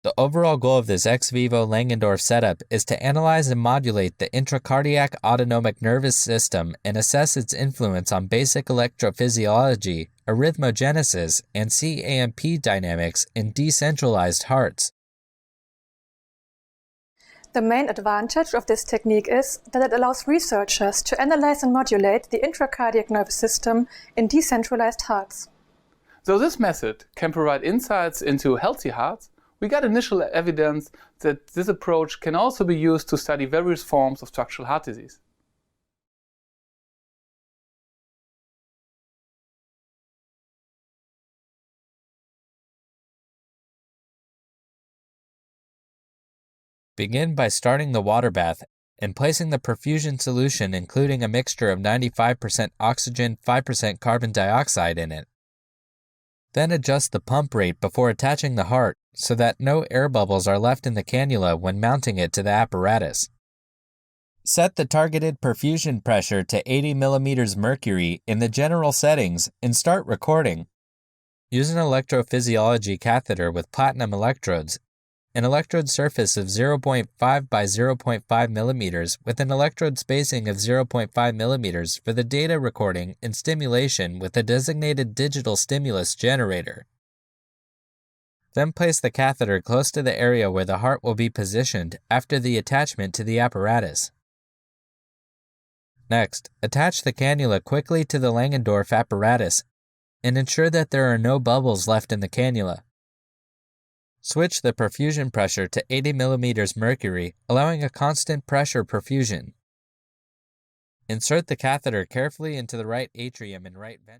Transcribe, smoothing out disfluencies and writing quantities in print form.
The overall goal of this ex vivo Langendorff setup is to analyze and modulate the intracardiac autonomic nervous system and assess its influence on basic electrophysiology, arrhythmogenesis, and cNEP dynamics in decentralized hearts. The main advantage of this technique is that it allows researchers to analyze and modulate the intracardiac nervous system in decentralized hearts. So this method can provide insights into healthy hearts. We got initial evidence that this approach can also be used to study various forms of structural heart disease. Begin by starting the water bath and placing the perfusion solution, including a mixture of 95% oxygen, 5% carbon dioxide in it. Then adjust the pump rate before attaching the heart so that no air bubbles are left in the cannula when mounting it to the apparatus. Set the targeted perfusion pressure to 80 mm mercury in the general settings and start recording. Use an electrophysiology catheter with platinum electrodes, an electrode surface of 0.5 by 0.5 mm with an electrode spacing of 0.5 mm for the data recording and stimulation with a designated digital stimulus generator. Then place the catheter close to the area where the heart will be positioned after the attachment to the apparatus. Next, attach the cannula quickly to the Langendorff apparatus and ensure that there are no bubbles left in the cannula. Switch the perfusion pressure to 80 mm mercury, allowing a constant pressure perfusion. Insert the catheter carefully into the right atrium and right ventricle.